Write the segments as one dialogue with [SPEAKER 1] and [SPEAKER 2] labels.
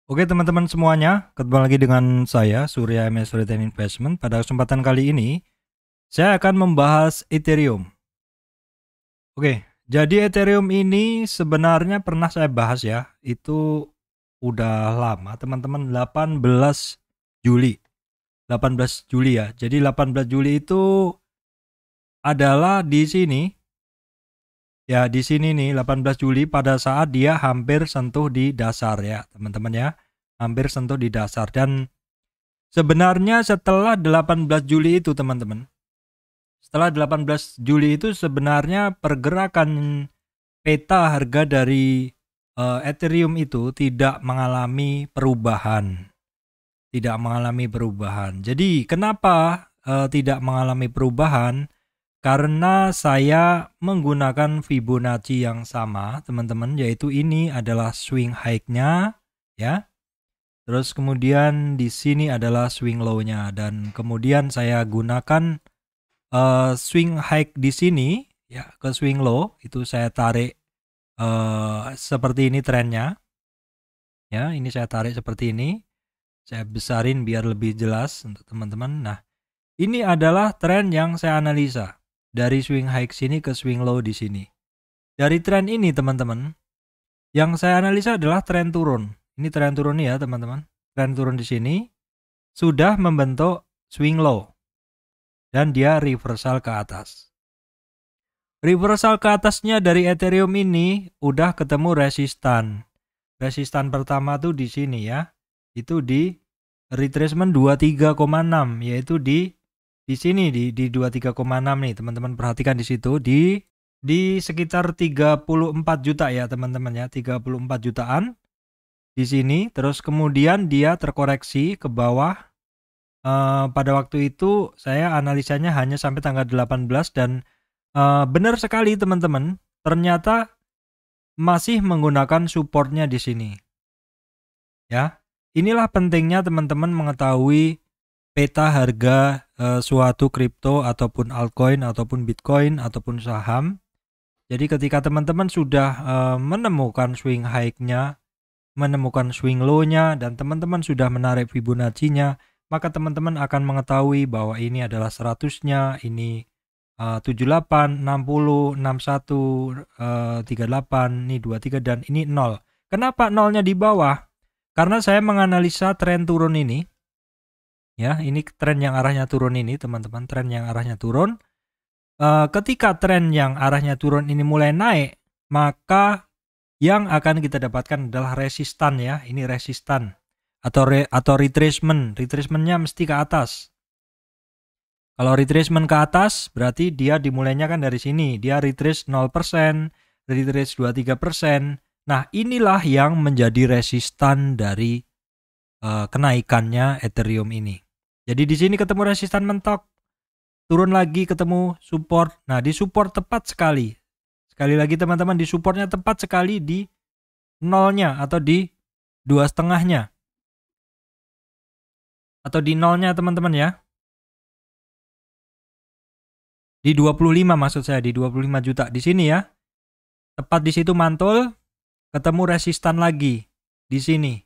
[SPEAKER 1] Oke teman-teman semuanya, ketemu lagi dengan saya Surya MS Retail Investment. Pada kesempatan kali ini, saya akan membahas Ethereum. Oke, jadi Ethereum ini sebenarnya pernah saya bahas ya, itu udah lama teman-teman, 18 Juli. 18 Juli ya. Jadi 18 Juli itu adalah di sini. Ya, di sini nih 18 Juli pada saat dia hampir sentuh di dasar ya, teman-teman ya. Hampir sentuh di dasar dan sebenarnya setelah 18 Juli itu teman-teman, setelah 18 Juli itu sebenarnya pergerakan peta harga dari Ethereum itu tidak mengalami perubahan. Tidak mengalami perubahan. Jadi kenapa tidak mengalami perubahan? Karena saya menggunakan Fibonacci yang sama teman-teman, yaitu ini adalah swing high-nya ya. Terus kemudian di sini adalah swing low-nya dan kemudian saya gunakan swing high di sini ya ke swing low itu saya tarik seperti ini trennya. Ya, ini saya tarik seperti ini. Saya besarin biar lebih jelas untuk teman-teman. Nah, ini adalah tren yang saya analisa dari swing high sini ke swing low di sini. Dari tren ini teman-teman, yang saya analisa adalah tren turun. Ini tren turun nih ya teman-teman. Tren turun di sini sudah membentuk swing low dan dia reversal ke atas. Reversal ke atasnya dari Ethereum ini udah ketemu resistan. Resistan pertama tuh di sini ya. Itu di retracement 23,6 yaitu di sini di 23,6 nih teman-teman, perhatikan di situ di sekitar 34 juta ya teman-teman ya, 34 jutaan di sini. Terus kemudian dia terkoreksi ke bawah. Pada waktu itu saya analisanya hanya sampai tanggal 18 dan benar sekali teman-teman, ternyata masih menggunakan supportnya di sini. Ya, inilah pentingnya teman-teman mengetahui peta harga suatu kripto ataupun altcoin ataupun bitcoin ataupun saham. Jadi ketika teman-teman sudah menemukan swing high-nya, menemukan swing low-nya, dan teman-teman sudah menarik Fibonacci-nya, maka teman-teman akan mengetahui bahwa ini adalah 100-nya, ini 78, 60, 61, 38, ini 23, dan ini 0. Kenapa 0-nya di bawah? Karena saya menganalisa tren turun ini. Ya, ini tren yang arahnya turun ini, teman-teman, tren yang arahnya turun. Ketika tren yang arahnya turun ini mulai naik, maka yang akan kita dapatkan adalah resistan ya. Ini resistan atau retracement. Retracementnya mesti ke atas. Kalau retracement ke atas berarti dia dimulainya kan dari sini. Dia retrace 0%, retrace 23%. Nah, inilah yang menjadi resistan dari kenaikannya Ethereum ini. Jadi di sini ketemu resistan mentok, turun lagi ketemu support. Nah, di support tepat sekali. Sekali lagi teman-teman, di supportnya tepat sekali di nolnya atau di 2,5-nya. Atau di nolnya teman-teman ya. Di 25 maksud saya, di 25 juta di sini ya. Tepat di situ mantul, ketemu resistan lagi di sini.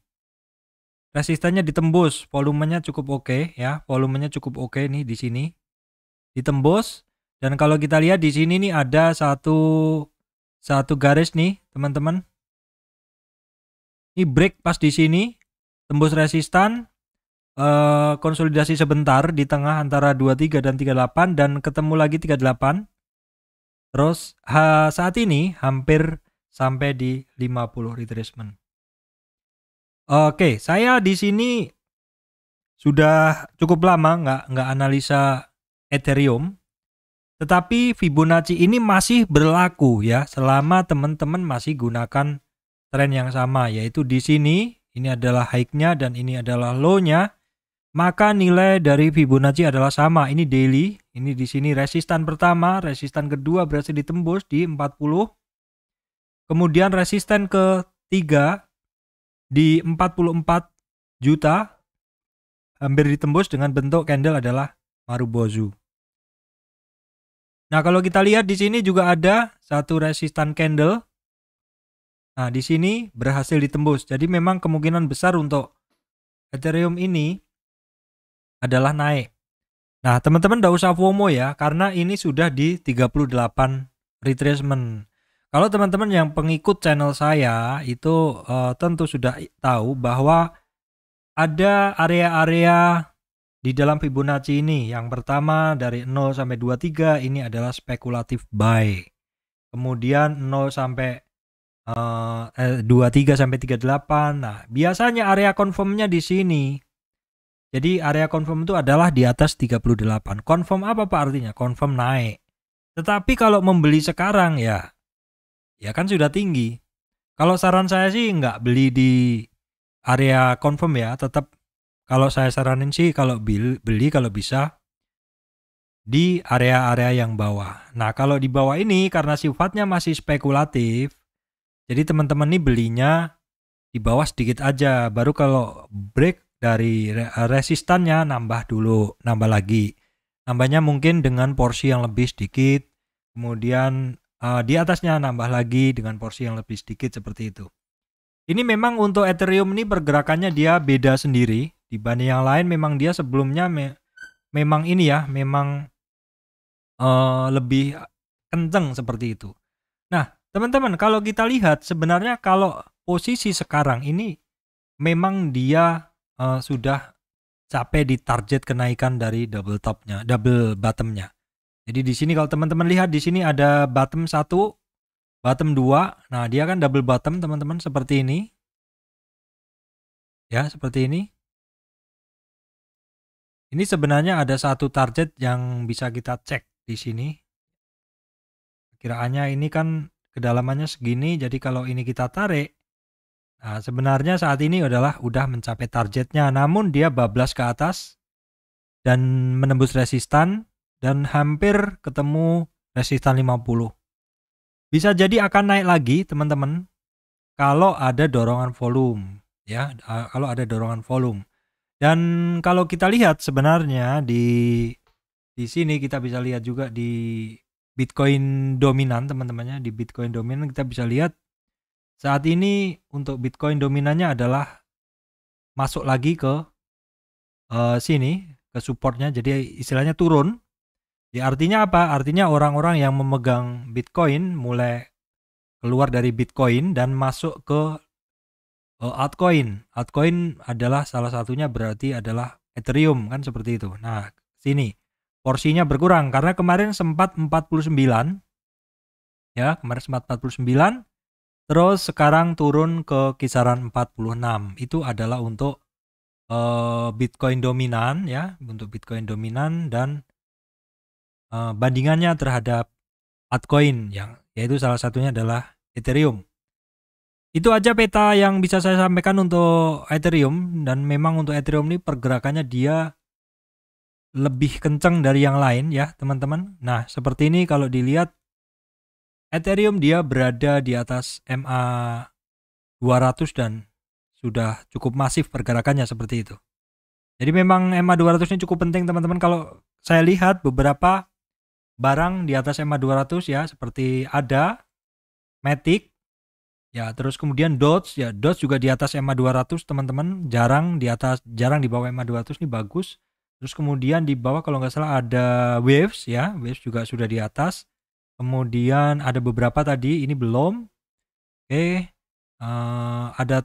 [SPEAKER 1] Resistannya ditembus, volumenya cukup oke ya. Volumenya cukup oke nih di sini. Ditembus, dan kalau kita lihat di sini nih ada satu garis nih teman-teman. Ini break pas di sini, tembus resistan, konsolidasi sebentar di tengah antara 23 dan 38 dan ketemu lagi 38. Terus saat ini hampir sampai di 50 retracement. Oke, saya di sini sudah cukup lama nggak analisa Ethereum. Tetapi Fibonacci ini masih berlaku ya selama teman-teman masih gunakan tren yang sama, yaitu di sini ini adalah high-nya dan ini adalah low-nya. Maka nilai dari Fibonacci adalah sama. Ini daily, ini di sini resistan pertama, resistan kedua berhasil ditembus di 40. Kemudian resistan ketiga di 44 juta hampir ditembus dengan bentuk candle adalah Marubozu. Nah, kalau kita lihat di sini juga ada satu resistan candle Nah, di sini berhasil ditembus. Jadi memang kemungkinan besar untuk Ethereum ini adalah naik. Nah, teman-teman nggak usah FOMO ya, karena ini sudah di 38 retracement. Kalau teman-teman yang pengikut channel saya itu tentu sudah tahu bahwa ada area-area di dalam Fibonacci ini. Yang pertama dari 0 sampai 23 ini adalah spekulatif buy. Kemudian 0 sampai 23 sampai 38. Nah, biasanya area confirmnya di sini. Jadi area confirm itu adalah di atas 38. Confirm apa Pak artinya? Confirm naik. Tetapi kalau membeli sekarang ya kan sudah tinggi. Kalau saran saya sih nggak beli di area confirm ya. Tetap kalau saya saranin sih kalau beli kalau bisa di area-area yang bawah. Nah, kalau di bawah ini karena sifatnya masih spekulatif, jadi teman-teman nih belinya di bawah sedikit aja. Baru kalau break dari resistannya nambah dulu, nambah lagi. Nambahnya mungkin dengan porsi yang lebih sedikit. Kemudian di atasnya nambah lagi dengan porsi yang lebih sedikit seperti itu. Ini memang untuk Ethereum ini pergerakannya dia beda sendiri. Dibanding yang lain memang dia sebelumnya memang ini ya, memang lebih kenceng seperti itu. Nah, teman-teman kalau kita lihat sebenarnya kalau posisi sekarang ini memang dia sudah sampai di target kenaikan dari double bottomnya. Jadi di sini kalau teman-teman lihat di sini ada bottom 1, bottom 2. Nah, dia kan double bottom teman-teman seperti ini. Ya, seperti ini. Ini sebenarnya ada satu target yang bisa kita cek di sini. Kiraannya ini kan kedalamannya segini, jadi kalau ini kita tarik, nah sebenarnya saat ini udah mencapai targetnya, namun dia bablas ke atas dan menembus resistan dan hampir ketemu resistan 50. Bisa jadi akan naik lagi teman-teman kalau ada dorongan volume ya, kalau ada dorongan volume. Dan kalau kita lihat sebenarnya di sini kita bisa lihat juga di Bitcoin dominan teman-temannya, di Bitcoin dominan kita bisa lihat saat ini untuk Bitcoin dominannya adalah masuk lagi ke sini ke supportnya, jadi istilahnya turun. Ya artinya apa? Artinya orang-orang yang memegang Bitcoin mulai keluar dari Bitcoin dan masuk ke altcoin. Altcoin adalah salah satunya berarti adalah Ethereum kan seperti itu. Nah, sini porsinya berkurang karena kemarin sempat 49. Ya, kemarin sempat 49. Terus sekarang turun ke kisaran 46. Itu adalah untuk Bitcoin dominan ya, untuk Bitcoin dominan dan bandingannya terhadap altcoin yang yaitu salah satunya adalah Ethereum. Itu aja peta yang bisa saya sampaikan untuk Ethereum, dan memang untuk Ethereum ini pergerakannya dia lebih kencang dari yang lain ya teman-teman. Nah seperti ini kalau dilihat Ethereum dia berada di atas MA 200 dan sudah cukup masif pergerakannya seperti itu. Jadi memang MA 200 ini cukup penting teman-teman. Kalau saya lihat beberapa barang di atas MA 200 ya, seperti ada Matic ya, terus kemudian Doge ya, Doge juga di atas MA 200 teman-teman, jarang di bawah MA 200 ini bagus. Terus kemudian di bawah kalau nggak salah ada Waves ya, Waves juga sudah di atas. Kemudian ada beberapa tadi ini belum. Oke, ada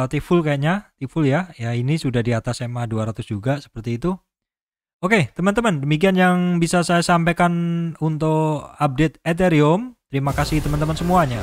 [SPEAKER 1] Tiful kayaknya, Tiful ya ini sudah di atas MA 200 juga seperti itu. Oke teman-teman, demikian yang bisa saya sampaikan untuk update Ethereum. Terima kasih teman-teman semuanya.